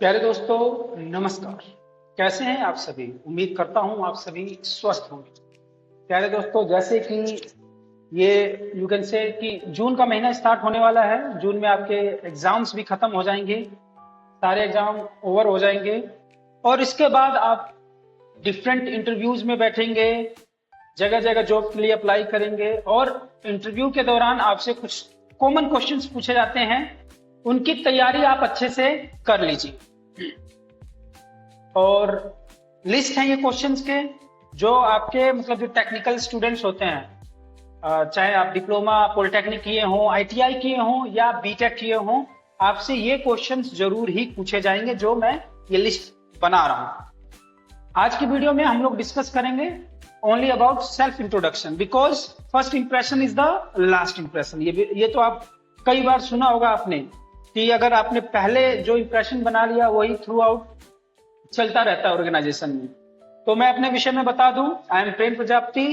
प्यारे दोस्तों, नमस्कार। कैसे हैं आप सभी? उम्मीद करता हूं आप सभी स्वस्थ होंगे। प्यारे दोस्तों, जैसे कि ये यू कैन से कि जून का महीना स्टार्ट होने वाला है। जून में आपके एग्जाम्स भी खत्म हो जाएंगे, सारे एग्जाम ओवर हो जाएंगे और इसके बाद आप डिफरेंट इंटरव्यूज में बैठेंगे, जगह जगह जॉब के लिए अप्लाई करेंगे और इंटरव्यू के दौरान आपसे कुछ कॉमन क्वेश्चंस पूछे जाते हैं। उनकी तैयारी आप अच्छे से कर लीजिए। और लिस्ट है ये क्वेश्चंस के, जो आपके मतलब जो टेक्निकल स्टूडेंट्स होते हैं, चाहे आप डिप्लोमा पॉलिटेक्निक किए हों, आईटीआई किए हों या बीटेक किए हों, आपसे ये क्वेश्चंस जरूर ही पूछे जाएंगे जो मैं ये लिस्ट बना रहा हूं। आज की वीडियो में हम लोग डिस्कस करेंगे only about self introduction, because first impression is the last impression. ये तो आप कई बार सुना होगा आपने कि अगर आपने पहले जो इंप्रेशन बना लिया वही थ्रू आउट चलता रहता है ऑर्गेनाइजेशन में। तो मैं अपने विषय में बता दूं, I am Prem Prajapati,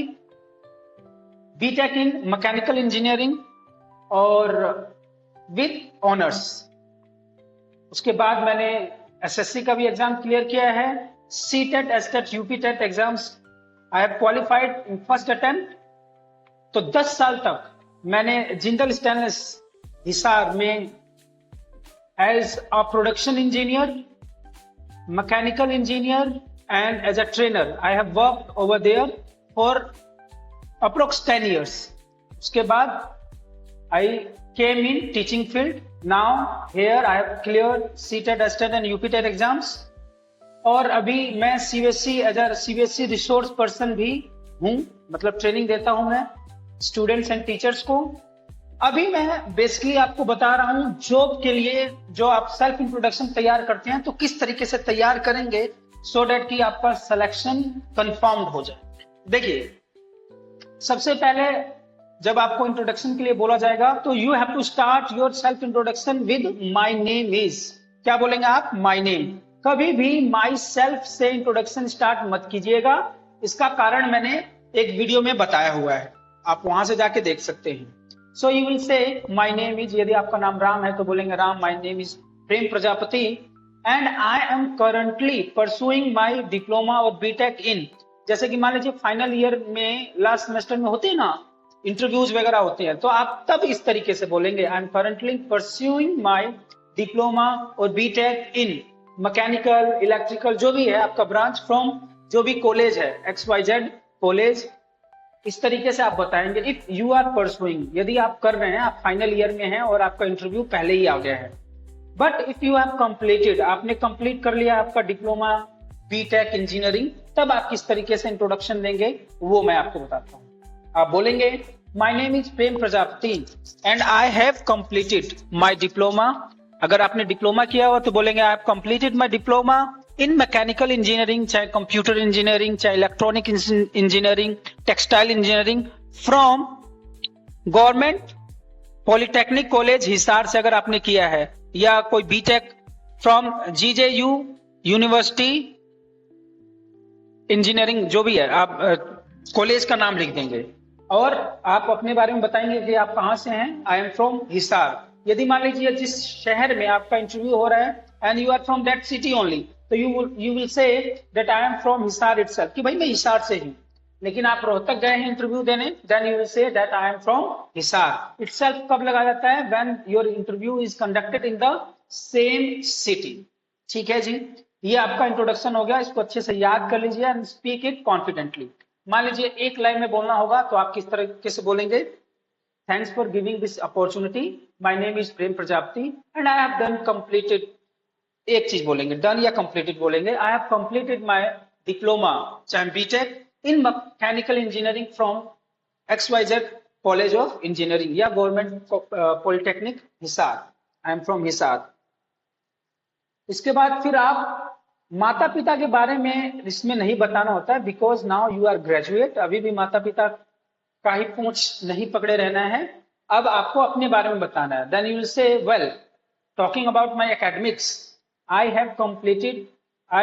BTech in mechanical engineering और विद ऑनर्स। उसके बाद मैंने एसएससी का भी एग्जाम क्लियर किया है, CTET, STET, UP TET exams I have qualified in first attempt. तो 10 साल तक मैंने जिंदल स्टेनलेस हिसार में as a production engineer, mechanical engineer and as a trainer I have worked over there for approx 10 years. उसके बाद I came in teaching field. Now here I have cleared CTET, STET and UP TET exams. और अभी मैं CBSE as a CBSE resource person भी हूँ, मतलब training देता हूँ मैं स्टूडेंट्स एंड टीचर्स को। अभी मैं बेसिकली आपको बता रहा हूं जॉब के लिए जो आप सेल्फ इंट्रोडक्शन तैयार करते हैं तो किस तरीके से तैयार करेंगे सो डेट कि आपका सिलेक्शन कंफर्म्ड हो जाए। देखिए, सबसे पहले जब आपको इंट्रोडक्शन के लिए बोला जाएगा तो you have to start your self introduction with my name is. क्या बोलेंगे आप? My name. कभी भी माई सेल्फ से इंट्रोडक्शन स्टार्ट मत कीजिएगा। इसका कारण मैंने एक वीडियो में बताया हुआ है, आप वहां से जाके देख सकते हैं। So you will say my name is, यदि आपका नाम राम है तो बोलेंगे Ram, my name is Prem Prajapati and I am currently pursuing my diploma और बीटेक in। जैसे कि मान लीजिए फाइनल ईयर में लास्ट सेमेस्टर में होते हैं ना इंटरव्यूज वगैरह होते हैं, तो आप तब इस तरीके से बोलेंगे I am currently pursuing my diploma और बीटेक in मैकेनिकल, इलेक्ट्रिकल, जो भी है आपका ब्रांच, फ्रॉम जो भी कॉलेज है XYZ कॉलेज। इस तरीके से आप बताएंगे। इफ यू आर परसुइंग, यदि आप कर रहे हैं, आप फाइनल ईयर में हैं और आपका इंटरव्यू पहले ही आ गया है। But if you have completed, आपने कंप्लीट कर लिया आपका डिप्लोमा बीटेक इंजीनियरिंग, तब आप किस तरीके से इंट्रोडक्शन देंगे वो मैं आपको बताता हूँ। आप बोलेंगे my name is Prem Prajapati and I have completed my diploma. अगर आपने डिप्लोमा किया हुआ तो बोलेंगे I have completed my diploma in mechanical engineering, चाहे कंप्यूटर इंजीनियरिंग, चाहे electronic engineering, textile engineering, from government polytechnic college Hisar से अगर आपने किया है, या कोई BTech from GJU university engineering, जो भी है आप कॉलेज का नाम लिख देंगे और आप अपने बारे में बताएंगे कि आप कहां से हैं। आई एम फ्रॉम हिसार। यदि मान लीजिए जिस शहर में आपका इंटरव्यू हो रहा है and you are from that city only, तो you will say that I am from Hisar itself, कि भाई मैं हिसार से हूं, लेकिन आप रोहतक गए हैं इंटरव्यू देने, then you will say that I am from Hisar itself। कब लगा जाता है? when your interview is conducted in the same city। ठीक है जी, ये आपका इंट्रोडक्शन हो गया। इसको अच्छे से याद कर लीजिए एंड स्पीक इट कॉन्फिडेंटली। मान लीजिए एक लाइन में बोलना होगा तो आप किस तरीके से बोलेंगे? Thanks for giving this opportunity, my name is Prem Prajapati and I have done completed, एक चीज बोलेंगे, डन या कंप्लीटेड बोलेंगे। I have completed my diploma चाहे BTech in mechanical engineering from XYZ college of engineering या government polytechnic Hisar. I am from Hisar. इसके बाद फिर आप माता पिता के बारे में इसमें नहीं बताना होता है, because now you are graduate. अभी भी माता पिता का ही पूंछ नहीं पकड़े रहना है, अब आपको अपने बारे में बताना है। Then you will say well, talking about my academics, I have completed, I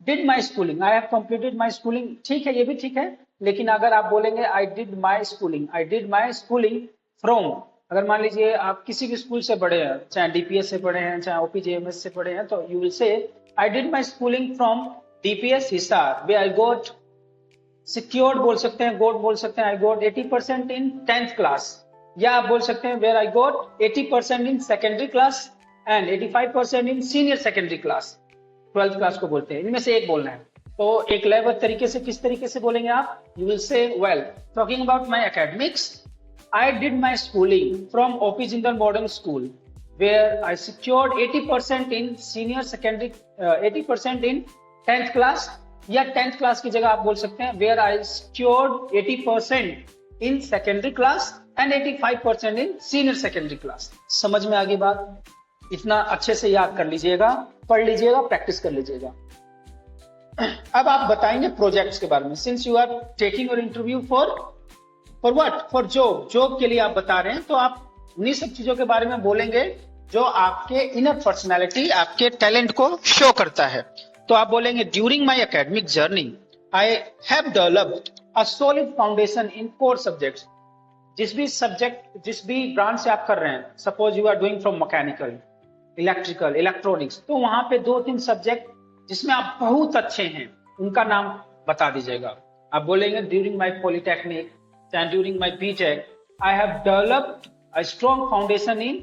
did my schooling, I have completed my schooling। ठीक है, ये भी ठीक है, लेकिन अगर आप बोलेंगे I did my schooling from अगर मान लीजिए आप किसी भी स्कूल से पढ़े हैं, चाहे डीपीएस से पढ़े हैं, चाहे ओपीजेएमएस से पढ़े हैं, तो you will say I did my schooling from DPS Hisar where I got secured बोल सकते हैं, गोट बोल सकते हैं, आई गोट 80% इन 10th क्लास, या आप बोल सकते हैं where I got 80% in secondary class and 85% in senior secondary class, 12th class को बोलते हैं, इनमें से एक बोलना है। तो एक लयबद्ध तरीके से किस तरीके से बोलेंगे आप? You will say well, talking about my academics, I did my schooling from OP Jindal Modern School, where I secured 80% in senior secondary, 80% in 10th class, या 10th class की जगह आप बोल सकते हैं where I secured 80% in secondary class and 85% in senior secondary class। समझ में आ गई बात? इतना अच्छे से याद कर लीजिएगा, पढ़ लीजिएगा, प्रैक्टिस कर लीजिएगा। अब आप बताएंगे प्रोजेक्ट्स के बारे में, since you are taking your interview for what, for job के लिए आप बता रहे हैं, तो आप उन्हीं सब चीजों के बारे में बोलेंगे जो आपके इनर पर्सनालिटी, आपके टैलेंट को शो करता है। तो आप बोलेंगे during my academic journey I have developed a solid foundation in core subjects. जिस भी ब्रांच से आप कर रहे हैं, suppose you are doing from mechanical, electrical, electronics, तो वहां पे 2-3 सब्जेक्ट जिसमें आप बहुत अच्छे हैं, उनका नाम बता दीजिएगा। आप बोलेंगे during my polytechnic and during my BTech, I have developed a strong foundation in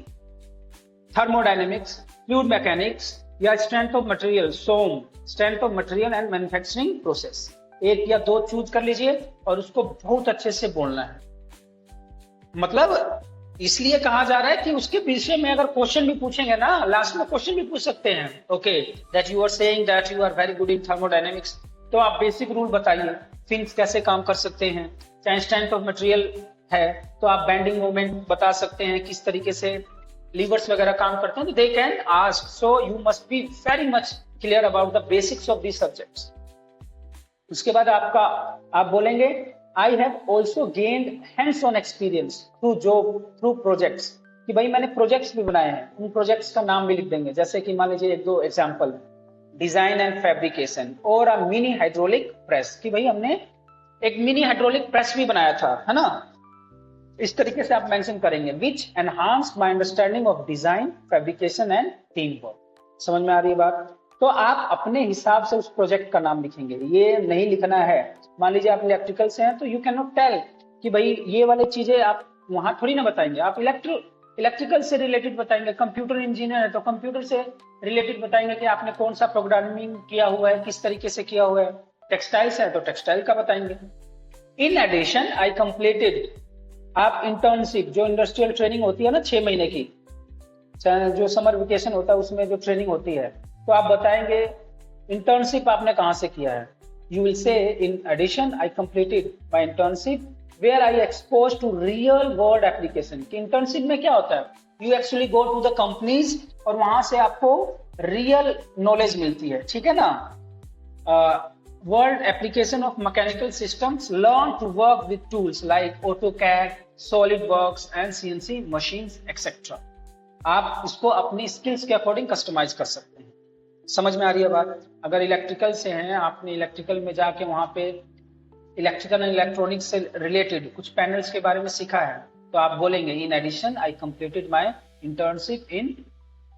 thermodynamics, fluid mechanics, या strength of material, SOM, strength of material and manufacturing process। एक या दो चूज कर लीजिए और उसको बहुत अच्छे से बोलना है। मतलब इसलिए कहा जा रहा है कि उसके विषय में अगर क्वेश्चन भी पूछेंगे ना, लास्ट में क्वेश्चन भी पूछ सकते हैं, okay, that you are saying that you are very good in thermodynamics, तो आप बेसिक रूल बताइए, फिन्स कैसे काम कर सकते हैं, चाहे स्ट्रेंथ ऑफ मटेरियल है तो आप बेंडिंग मोमेंट बता सकते हैं, किस तरीके से लीवर्स वगैरह काम करते हैं, तो they can ask. So you must be very much clear about the basics of these subjects. उसके बाद आप बोलेंगे I have also gained hands on experience through job, through projects, कि भाई मैंने प्रोजेक्ट्स भी बनाए हैं, उन प्रोजेक्ट्स का नाम भी लिख देंगे, जैसे कि मान लीजिए 1-2 एग्जाम्पल, डिजाइन एंड फैब्रिकेशन और अ मिनी हाइड्रोलिक प्रेस, कि भाई हमने एक मिनी हाइड्रोलिक प्रेस भी बनाया था, है ना। इस तरीके से आप मेंशन करेंगे, which enhanced my understanding of design, fabrication and team work. समझ में आ रही है बात? तो आप अपने हिसाब से उस प्रोजेक्ट का नाम लिखेंगे, ये नहीं लिखना है। मान लीजिए आप इलेक्ट्रिकल से हैं तो यू कैन नॉट टेल कि भाई ये वाली चीजें आप वहां थोड़ी ना बताएंगे, आप इलेक्ट्रिकल से रिलेटेड बताएंगे। कंप्यूटर इंजीनियर है तो कंप्यूटर से रिलेटेड बताएंगे कि आपने कौन सा प्रोग्रामिंग किया हुआ है, किस तरीके से किया हुआ है। टेक्सटाइल्स है तो टेक्सटाइल का बताएंगे। इन एडिशन आई कंप्लीटेड, आप इंटर्नशिप, जो इंडस्ट्रियल ट्रेनिंग होती है ना 6 महीने की, चाहे जो समर वेकेशन होता है उसमें जो ट्रेनिंग होती है, तो आप बताएंगे इंटर्नशिप आपने कहां से किया है। You will say in addition I completed my internship where I expose to real world application. कि इंटर्नशिप में क्या होता है, you actually go to the companies और वहां से आपको रियल नॉलेज मिलती है, ठीक है ना। World application of mechanical systems, learn to work with tools like AutoCAD, SolidWorks and CNC machines etc. आप इसको अपनी स्किल्स के अकॉर्डिंग कस्टमाइज कर सकते हैं। समझ में आ रही है बात? अगर इलेक्ट्रिकल से हैं, आपने इलेक्ट्रिकल में जाके वहां पे इलेक्ट्रिकल एंड इलेक्ट्रॉनिक्स से रिलेटेड कुछ पैनल्स के बारे में सीखा है, तो आप बोलेंगे in addition I completed my internship in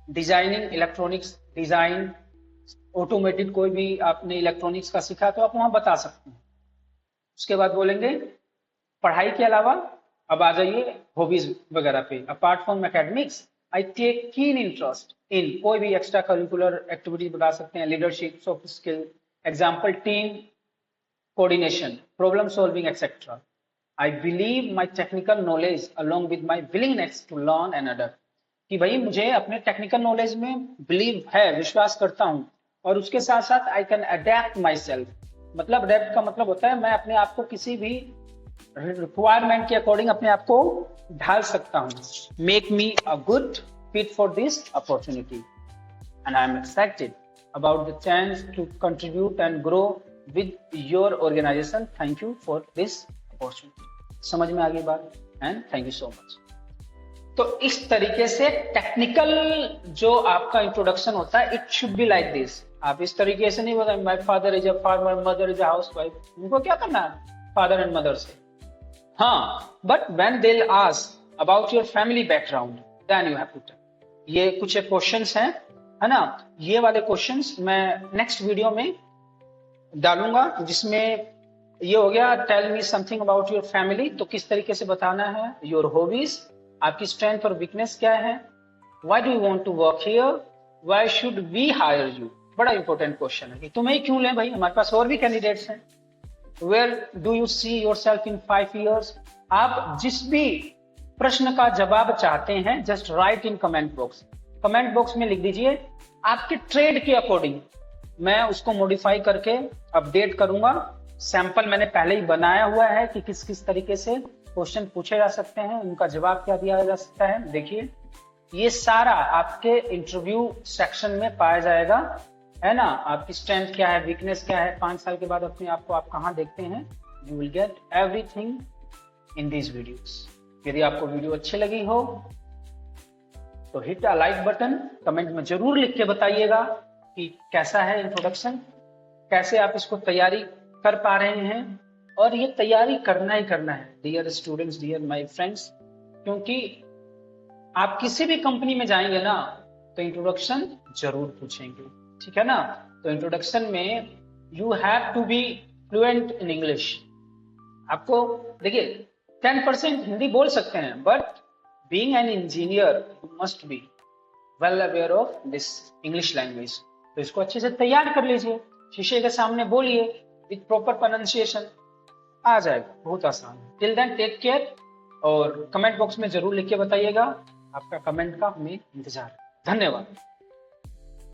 designing, electronics design, automated, कोई भी आपने इलेक्ट्रॉनिक्स का सीखा तो आप वहां बता सकते हैं। उसके बाद बोलेंगे पढ़ाई के अलावा अब आ जाइए हॉबीज वगैरह पे। Apart from academics I take keen interest in, कोई भी एक्स्ट्रा करिकुलर एक्टिविटीज बता सकते हैं, leadership, soft skill, example team coordination, problem solving etcetera. I believe my technical knowledge along with my willingness to learn and adopt, कि भाई मुझे अपने technical knowledge में बिलीव है, विश्वास करता हूं, और उसके साथ साथ I can adapt my self. मतलब अडेप्ट का मतलब होता है मैं अपने आप को किसी भी रिक्वायरमेंट के अकॉर्डिंग अपने आप को ढाल सकता हूं। Make me a good fit for this opportunity and I am excited about the chance to contribute and grow with your organization. Thank you for this opportunity. समझ में आ गई बात? and thank you so much. तो इस तरीके से technical जो आपका इंट्रोडक्शन होता है, it should be like this. आप इस तरीके से नहीं बताएंगे my father is a farmer, mother is a housewife. उनको क्या करना है फादर एंड मदर से? हाँ, but when they will ask about your family background, then you have to tell. ये कुछ क्वेश्चंस हैं, है ना। ये वाले क्वेश्चंस मैं नेक्स्ट वीडियो में डालूंगा, जिसमें ये हो गया tell me something about your family, तो किस तरीके से बताना है, योर हॉबीज, आपकी स्ट्रेंथ और वीकनेस क्या है, why do you want to work here, why should we hire you. बड़ा इंपॉर्टेंट क्वेश्चन है कि तुम्हें ही क्यों लें भाई, हमारे पास और भी कैंडिडेट्स हैं। Where do you see yourself in 5 years। आप जिस भी प्रश्न का जवाब चाहते हैं just right in comment box, comment box में लिख दीजिए। आपके ट्रेड के अकॉर्डिंग मैं उसको मॉडिफाई करके अपडेट करूंगा। सैंपल मैंने पहले ही बनाया हुआ है कि किस किस तरीके से क्वेश्चन पूछे जा सकते हैं, उनका जवाब क्या दिया जा सकता है। देखिए ये सारा आपके इंटरव्यू सेक्शन में पाया जाएगा, है ना। आपकी स्ट्रेंथ क्या है, वीकनेस क्या है, 5 साल के बाद अपने आप को आप कहाँ देखते हैं। You will get everything in these videos. यदि आपको वीडियो अच्छी लगी हो तो hit a like button, comment में जरूर लिख के बताइएगा कि कैसा है इंट्रोडक्शन, कैसे आप इसको तैयारी कर पा रहे हैं। और ये तैयारी करना ही करना है dear students, dear my friends, क्योंकि आप किसी भी कंपनी में जाएंगे ना तो इंट्रोडक्शन जरूर पूछेंगे, ठीक है ना। तो इंट्रोडक्शन में you have to be fluent in English. आपको देखिए 10% हिंदी बोल सकते हैं, but being an engineer you must be well aware of this English language. तो इसको अच्छे से तैयार कर लीजिए, शीशे के सामने बोलिए विथ प्रॉपर प्रोनाउंसिएशन, आ जाएगा, बहुत आसान है। टिल देन टेक केयर, और कमेंट बॉक्स में जरूर लिख के बताइएगा। आपका कमेंट का हमें इंतजार है। धन्यवाद।